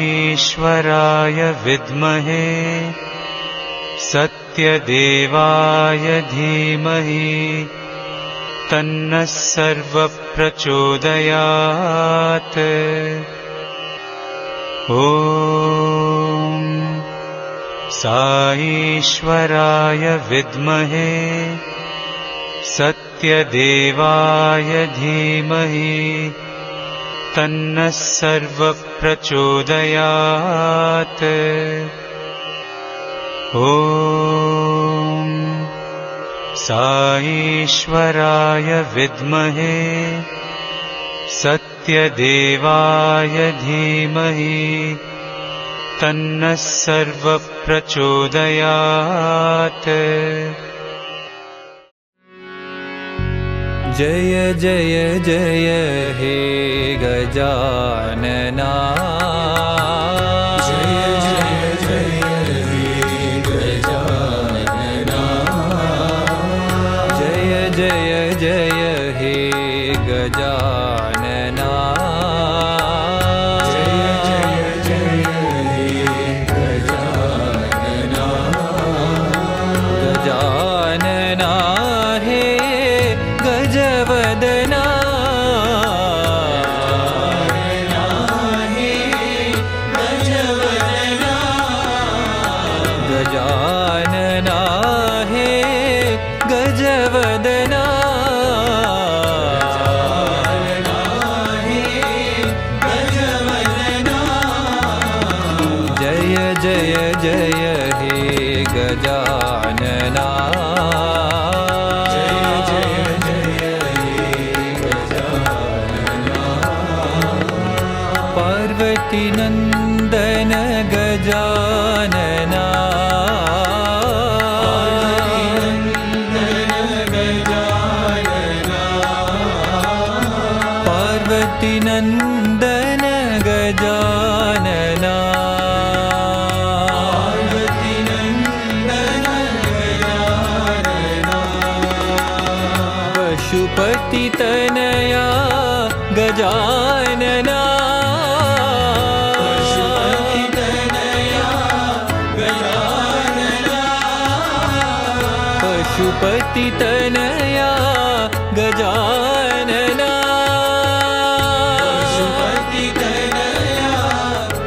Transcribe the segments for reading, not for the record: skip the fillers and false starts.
साईश्वराय विद्महे सत्यदेवाय धीमहि तन्नः सर्वप्रचोदयात्। ॐ साईश्वराय विद्महे सत्यदेवाय धीमहि तन्नः सर्वप्रचोदयात्। ॐ साईश्वराय विद्महे सत्यदेवाय धीमहि तन्नः सर्वप्रचोदयात्। जय जय जय हे गजानना, जय जय जय हे गजानना, जय जय जय हे गजानना, जय जय जय हे गजानना, गजानना हे गजवदना, गजानना हे गजवदना, जय जय जय हे गजानना, जय जय जय हे गजानना, पार्वती नंदन गजानना, पार्वती नंदन गजानना, पार्वती नंदन गजानना, पशुपति तनया गजानना, पशुपति तनया गजानना, पशुपति तनया गजानना, पशुपति तनया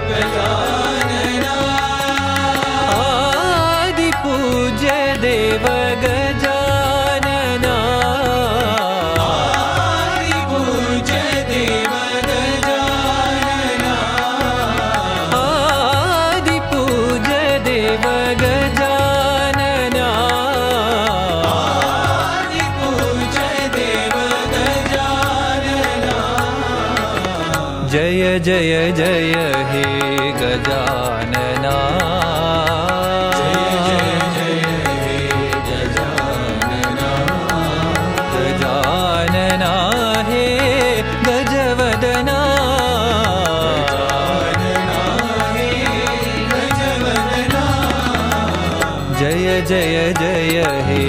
गजानना, आदि पूज्य देव गजानना, आदि पूज्य देव गजानना, आदि पूज्य देव गजानना, आदि पूज्य देव गजानना, जय जय जय हे गजानना, जय जय जय हे गजानना, गजानना हे गजवदना, गजानना हे गजवदना, जय जय जय हे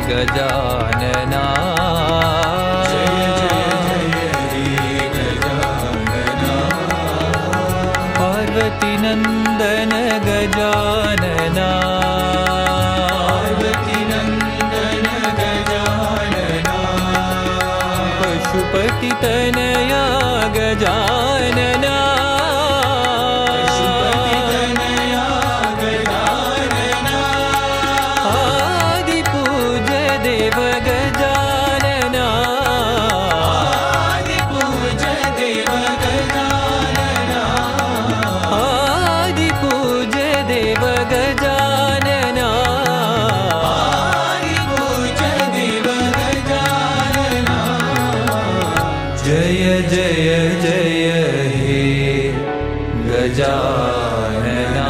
गजानना, जय जय जय हे गजानना, पार्वती नंदन गजानना, पार्वती नंदन गजानना, पशुपति तनया गजानना, पशुपति तनया गजानना, आदि पूज्य देव गजानना, आदि पूज्य देव गजानना, आदि पूज्य देव गजानना, आदि पूज्य देव गजानना, जय जय जय हे Gajanana.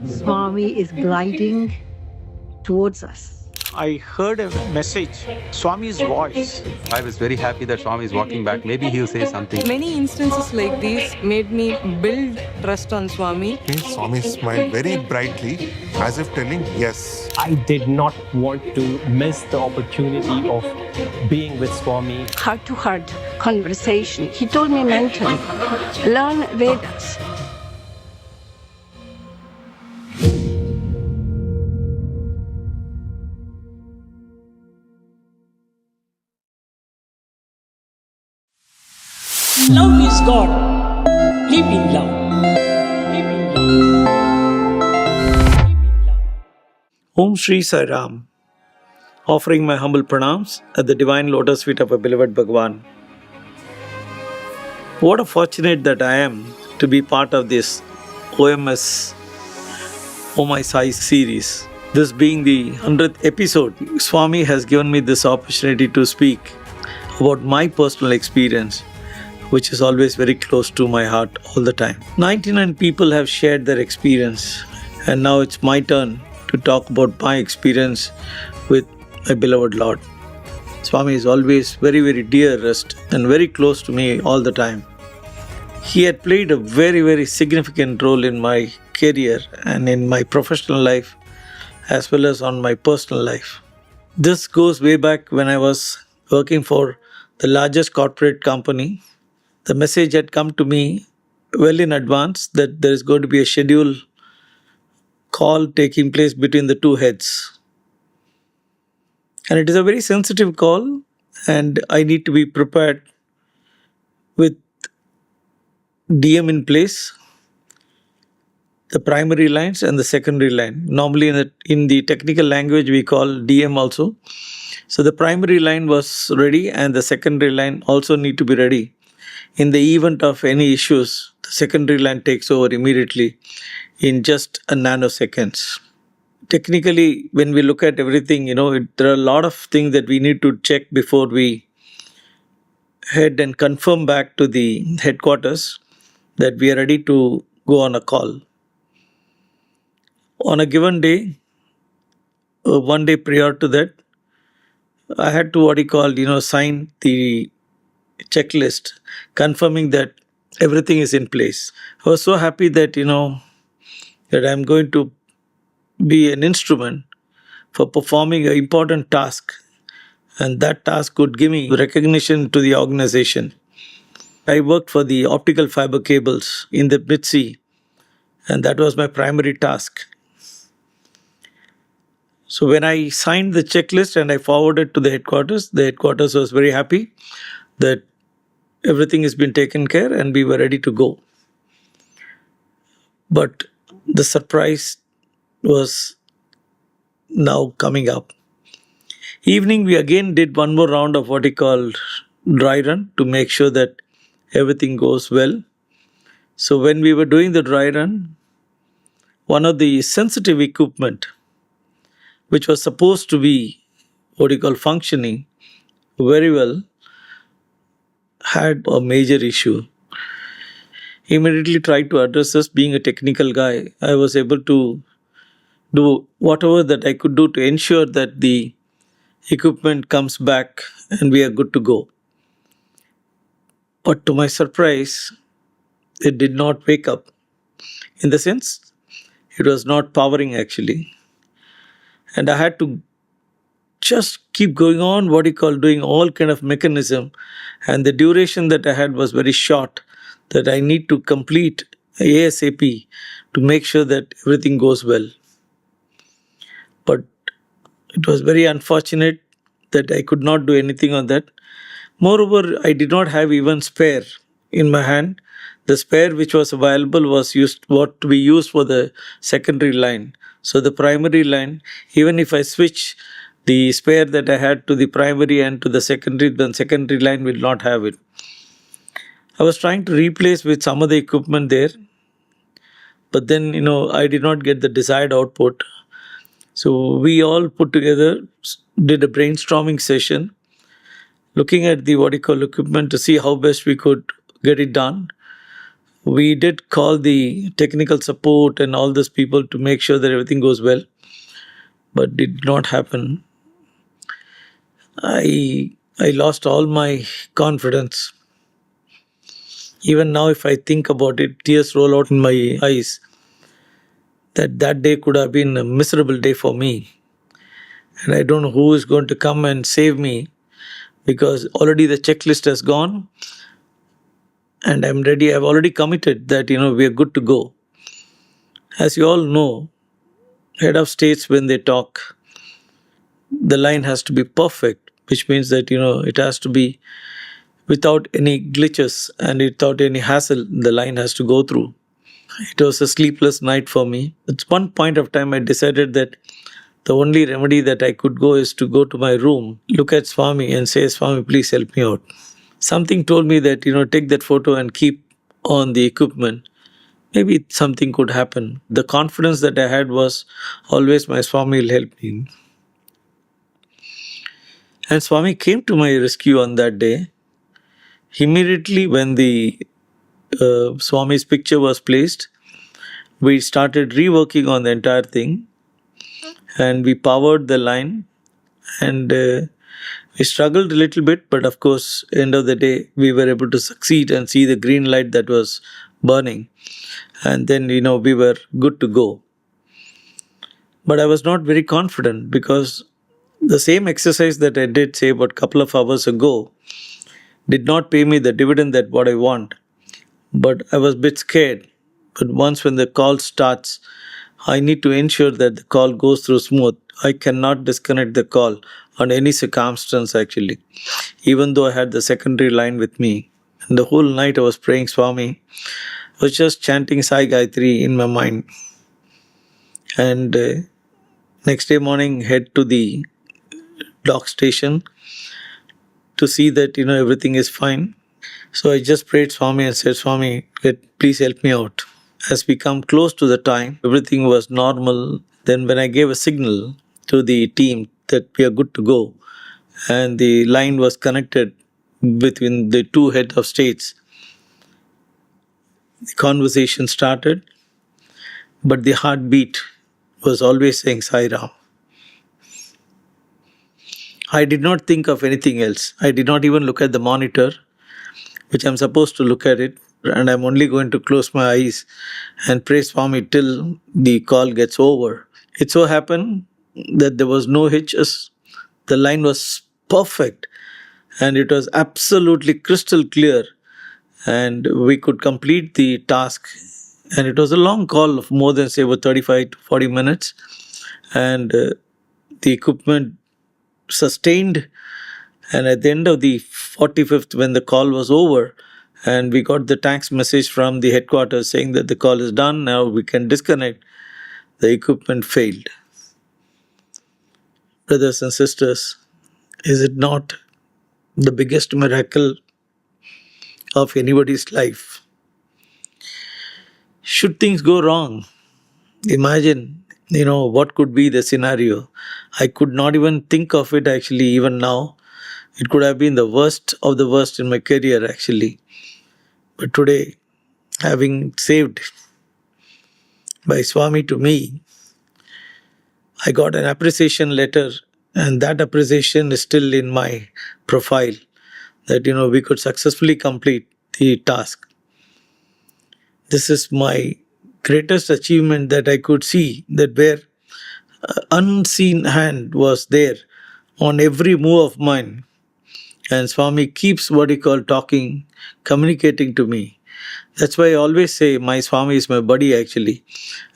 Swami is gliding towards us. I heard a message, Swami's voice. I was very happy that Swami is walking back. Maybe he'll say something. Many instances like these made me build trust on Swami. Swami smiled very brightly as if telling, yes. I did not want to miss the opportunity of being with Swami. Heart-to-heart conversation. He told me mentally, learn Vedas. Love is God. Live in love. Live in love. Live in love. Om Sri Sairam. Offering my humble pranams at the divine lotus feet of our beloved Bhagwan. What a fortunate that I am to be part of this OMS Oh My Sai series. This being the 100th episode, Swami has given me this opportunity to speak about my personal experience, which is always very close to my heart all the time. 99 people have shared their experience, and now it's my turn to talk about my experience with my beloved Lord. Swami is always very, very dearest and very close to me all the time. He had played a very, very significant role in my career and in my professional life, as well as on my personal life. This goes way back when I was working for the largest corporate company. The message had come to me well in advance that there is going to be a scheduled call taking place between the two heads. And it is a very sensitive call, and I need to be prepared with DM in place, the primary lines and the secondary line. Normally in the technical language we call DM also. So the primary line was ready and the secondary line also need to be ready. In the event of any issues, the secondary line takes over immediately in just a nanoseconds. Technically, when we look at everything, there are a lot of things that we need to check before we head and confirm back to the headquarters that we are ready to go on a call. On a given day, one day prior to that, I had to sign the checklist confirming that everything is in place. I was so happy that that I'm going to be an instrument for performing an important task, and that task could give me recognition to the organization. I worked for the optical fiber cables in the mid-sea, and that was my primary task. So when I signed the checklist and I forwarded to the headquarters was very happy that everything has been taken care and we were ready to go. But the surprise was now coming up. Evening, we again did one more round of what we call dry run to make sure that everything goes well. So when we were doing the dry run, one of the sensitive equipment, which was supposed to be functioning very well, had a major issue. Immediately tried to address this. Being a technical guy, I was able to do whatever that I could do to ensure that the equipment comes back and we are good to go. But to my surprise, it did not wake up. In the sense, it was not powering actually. And I had to just keep going on doing all kind of mechanism, and the duration that I had was very short, that I need to complete ASAP to make sure that everything goes well. But it was very unfortunate that I could not do anything on that. Moreover, I did not have even spare in my hand. The spare which was available was what we used for the secondary line. So the primary line, even if I switch the spare that I had to the primary and to the secondary, then secondary line will not have it. I was trying to replace with some of the equipment there, but then I did not get the desired output. So we all put together, did a brainstorming session, looking at the equipment to see how best we could get it done. We did call the technical support and all those people to make sure that everything goes well, but it did not happen. I lost all my confidence. Even now, if I think about it, tears roll out in my eyes. That day could have been a miserable day for me. And I don't know who is going to come and save me, because already the checklist has gone and I'm ready. I've already committed that, we are good to go. As you all know, head of states, when they talk, the line has to be perfect, which means that, it has to be without any glitches and without any hassle. The line has to go through. It was a sleepless night for me. At one point of time, I decided that the only remedy that I could go is to go to my room, look at Swami and say, Swami, please help me out. Something told me that, take that photo and keep on the equipment. Maybe something could happen. The confidence that I had was always my Swami will help me. And Swami came to my rescue on that day. Immediately when the Swami's picture was placed, we started reworking on the entire thing and we powered the line, and we struggled a little bit, but of course, end of the day, we were able to succeed and see the green light that was burning. And then, we were good to go. But I was not very confident, because the same exercise that I did, say, about a couple of hours ago, did not pay me the dividend that what I want. But I was a bit scared. But once when the call starts, I need to ensure that the call goes through smooth. I cannot disconnect the call on any circumstance, actually, even though I had the secondary line with me. And the whole night I was praying Swami. I was just chanting Sai Gayatri in my mind. And next day morning, head to the dock station to see that, everything is fine. So I just prayed Swami and said, Swami, please help me out. As we come close to the time, everything was normal. Then when I gave a signal to the team that we are good to go, and the line was connected between the two heads of states, the conversation started, but the heartbeat was always saying Sairam. I did not think of anything else. I did not even look at the monitor, which I'm supposed to look at it, and I'm only going to close my eyes and pray Swami till the call gets over. It so happened that there was no hitches. The line was perfect and it was absolutely crystal clear, and we could complete the task. And it was a long call of more than, say, about 35 to 40 minutes. And the equipment sustained. And at the end of the 45th, when the call was over, and we got the thanks message from the headquarters saying that the call is done, now we can disconnect, the equipment failed. Brothers and sisters, is it not the biggest miracle of anybody's life? Should things go wrong, imagine, what could be the scenario. I could not even think of it, actually, even now. It could have been the worst of the worst in my career, actually. But today, having saved by Swami to me, I got an appreciation letter, and that appreciation is still in my profile, that, we could successfully complete the task. This is my greatest achievement, that I could see that where unseen hand was there on every move of mine. And Swami keeps what he call talking, communicating to me. That's why I always say my Swami is my buddy, actually.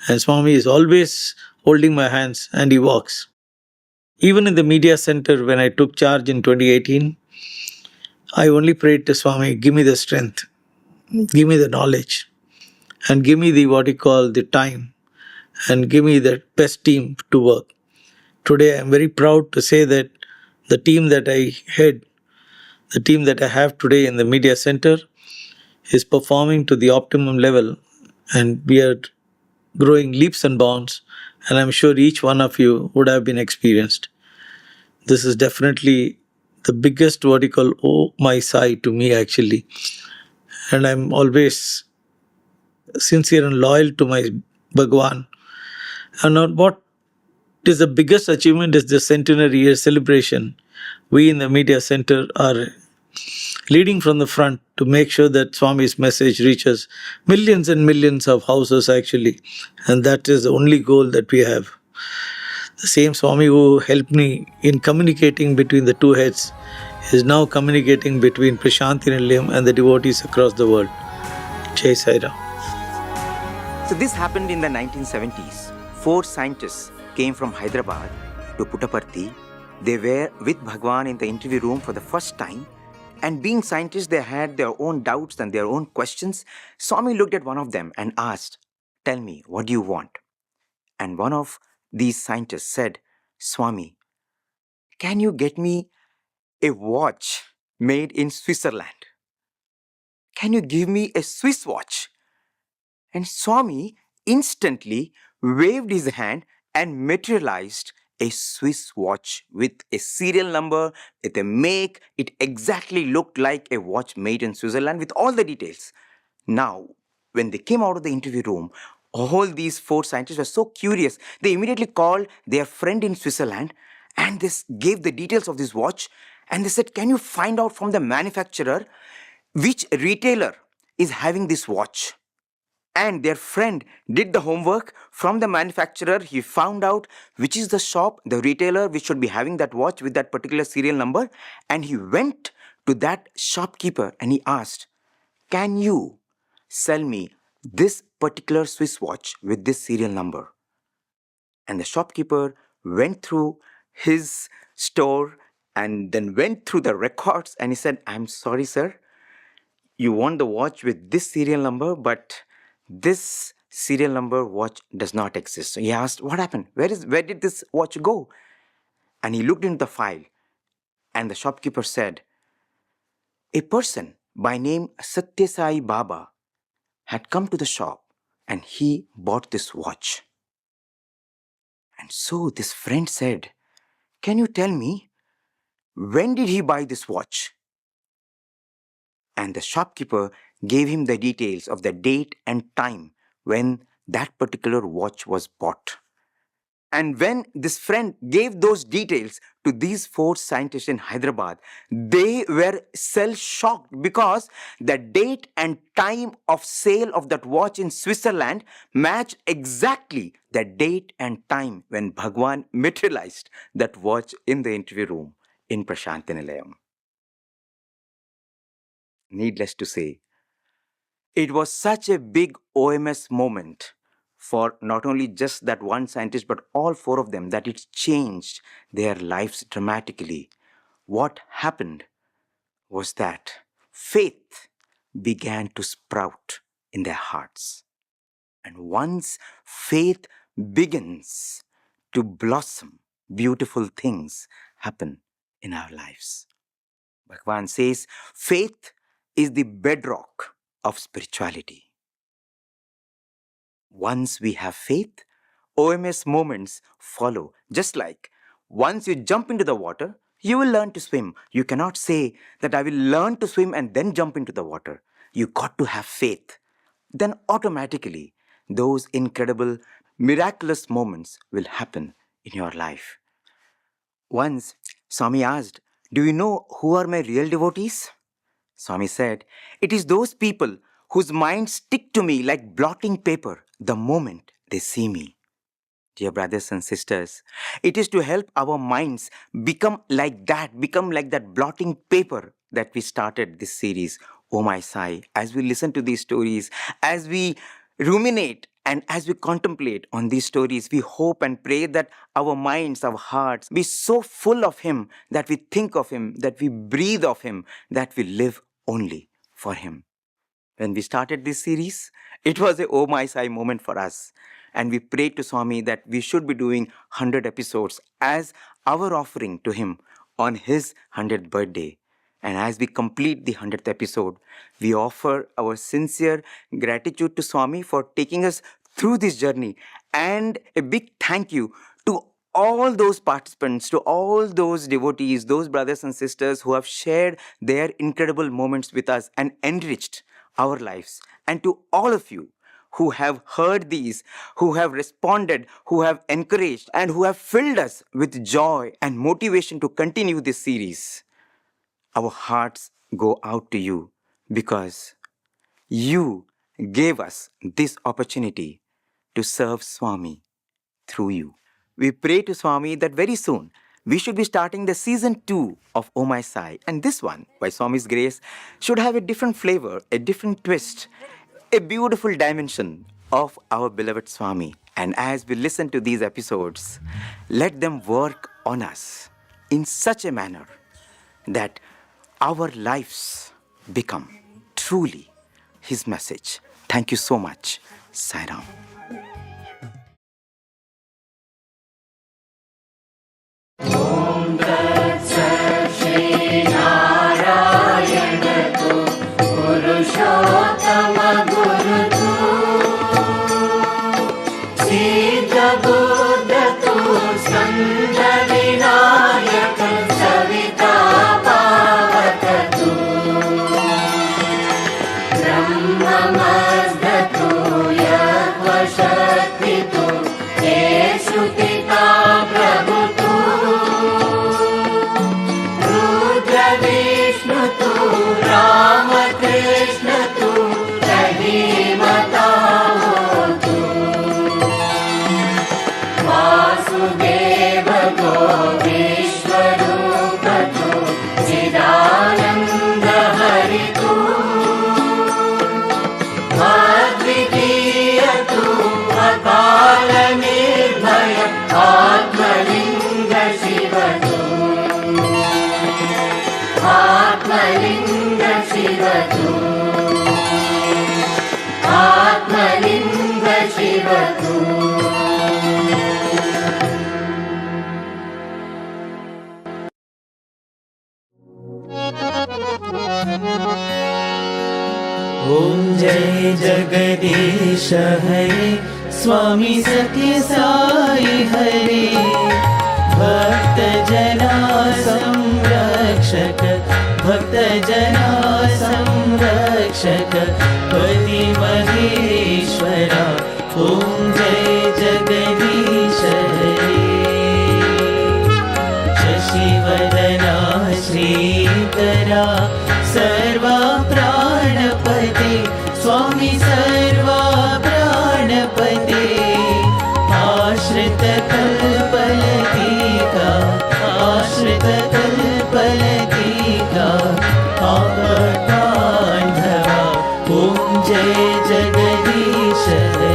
And Swami is always holding my hands and he walks. Even in the media center, when I took charge in 2018, I only prayed to Swami, give me the strength, give me the knowledge, and give me the what you call the time, and give me the best team to work. Today I am very proud to say that the team that I head, the team that I have today in the media center, is performing to the optimum level, and we are growing leaps and bounds, and I'm sure each one of you would have been experienced. This is definitely the biggest what you call oh my Sai to me, actually. And I'm always sincere and loyal to my Bhagwan. And what is the biggest achievement is the centenary year celebration. We in the media center are leading from the front to make sure that Swami's message reaches millions and millions of houses actually. And that is the only goal that we have. The same Swami who helped me in communicating between the two heads is now communicating between Prasanthi Nilayam and the devotees across the world. Jai Sairam. So this happened in the 1970s. 4 scientists came from Hyderabad to Puttaparthi. They were with Bhagwan in the interview room for the first time. And being scientists, they had their own doubts and their own questions. Swami looked at one of them and asked, "Tell me, what do you want?" And one of these scientists said, "Swami, can you get me a watch made in Switzerland? Can you give me a Swiss watch?" And Swami instantly waved his hand and materialized a Swiss watch with a serial number, with a make. It exactly looked like a watch made in Switzerland with all the details. Now, when they came out of the interview room, all these 4 scientists were so curious. They immediately called their friend in Switzerland and this gave the details of this watch. And they said, "Can you find out from the manufacturer which retailer is having this watch?" And their friend did the homework from the manufacturer. He found out which is the shop, the retailer which should be having that watch with that particular serial number. And he went to that shopkeeper and he asked, "Can you sell me this particular Swiss watch with this serial number?" And the shopkeeper went through his store and then went through the records and he said, "I'm sorry, sir. You want the watch with this serial number, but this serial number watch does not exist." So he asked, "What happened? Where did this watch go?" And he looked into the file and the shopkeeper said, "A person by name Sathya Sai Baba had come to the shop and he bought this watch." And so this friend said, "Can you tell me, when did he buy this watch?" And the shopkeeper gave him the details of the date and time when that particular watch was bought. And when this friend gave those details to these 4 scientists in Hyderabad, they were shocked because the date and time of sale of that watch in Switzerland matched exactly the date and time when Bhagwan materialized that watch in the interview room in Prasanthi Nilayam. Needless to say, it was such a big OMS moment for not only just that one scientist, but all 4 of them, that it changed their lives dramatically. What happened was that faith began to sprout in their hearts. And once faith begins to blossom, beautiful things happen in our lives. Bhagwan says, faith is the bedrock of spirituality. Once we have faith, OMS moments follow. Just like once you jump into the water, you will learn to swim. You cannot say that I will learn to swim and then jump into the water. You got to have faith. Then automatically those incredible, miraculous moments will happen in your life. Once Swami asked, "Do you know who are my real devotees?" Swami said, "It is those people whose minds stick to me like blotting paper the moment they see me." Dear brothers and sisters, it is to help our minds become like that blotting paper that we started this series, Oh My Sai. As we listen to these stories, as we ruminate and as we contemplate on these stories, we hope and pray that our minds, our hearts be so full of Him, that we think of Him, that we breathe of Him, that we live only for Him. When we started this series, it was a Oh My Sai moment for us. And we prayed to Swami that we should be doing 100 episodes as our offering to Him on His 100th birthday. And as we complete the 100th episode, we offer our sincere gratitude to Swami for taking us through this journey. And a big thank you to all those participants, to all those devotees, those brothers and sisters who have shared their incredible moments with us and enriched our lives. And to all of you who have heard these, who have responded, who have encouraged, and who have filled us with joy and motivation to continue this series. Our hearts go out to you because you gave us this opportunity to serve Swami through you. We pray to Swami that very soon we should be starting the season 2 of Oh My Sai, and this one, by Swami's grace, should have a different flavor, a different twist, a beautiful dimension of our beloved Swami. And as we listen to these episodes, let them work on us in such a manner that our lives become truly His message. Thank you so much. Sairam. Om Jai Jagadish Hare Swami Sathya Sai Hare Bhakta Jana Samrakshak Bhakta Jana Samrakshak Pati Maheshwara Om Jai Jagadish Hare Shashivadana Shrikara Sarva Pranapate Swami Sarva Pranapate Ashrita Kalpalatika Ashrita Kalpalatika Avakandhava Om Jai Jagadish Hare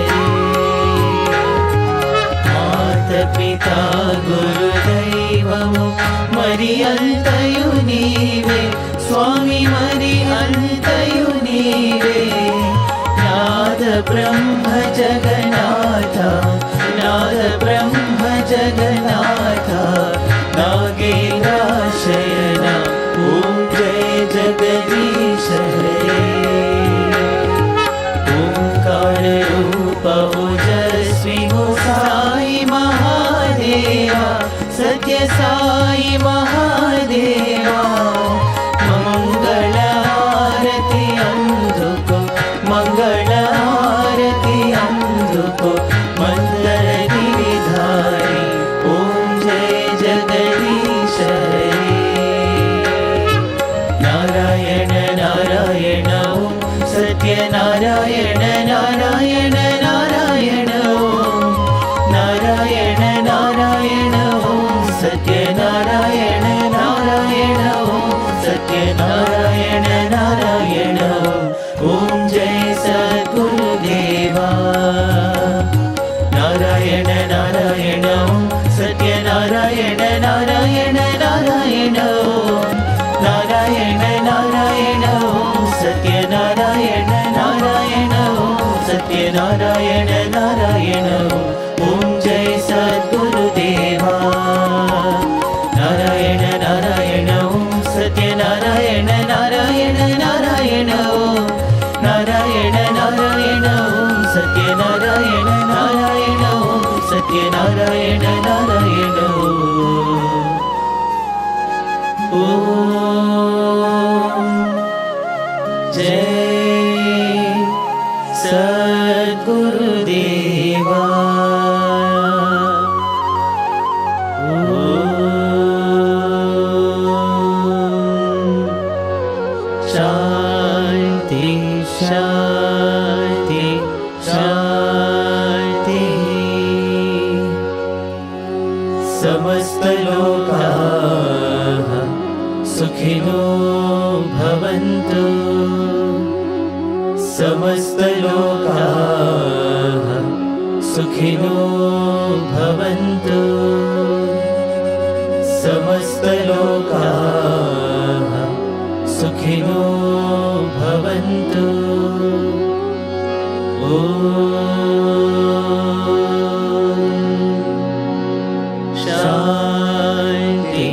Mata Pita Guru Daivamu Mariyantayu Neeve Swami Mariyantayu Neeve Nada Brahma Jagannatha Nada Brahma Jagannatha Nagendra Shayana Om Jai Jagadish Hare Omkara Rupa Ojasvi Ho Sai Mahadeva Sathya Sai Mahadeva Mangala Arati Anduko Mangala Arati Anduko Mandara Giridhari Om Jai Jagadish Hare Narayana Narayana Om Satya Narayana Narayana Narayana Om Narayana Narayana Om Satya Narayana Narayana Om Satya Narayana Narayana Om Jai Sadguru Deva Narayana Narayana Om Satya Narayana Narayana Narayana Om Narayana Narayana Om Satya Narayana Narayana Om Satya Narayana Narayana Om Jai Sadguru Deva Narayana Narayana Om Satya Narayana Narayana Narayana Om Narayana Narayana Om Satya Narayana Narayana Om Satya Narayana Narayana Om Jai Sadguru गुरुदेवा शांति शांति शांति समस्त लोकाः सुखिनो भवन्तु समस्त लोकाः सुखिनो भवन्तु समस्त लोकाः सुखिनो भवन्तु शांति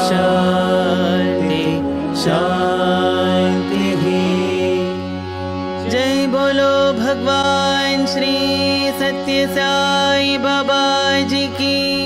शांति शांति। जय बोलो भगवान श्री सत्य साई बाबा जी की।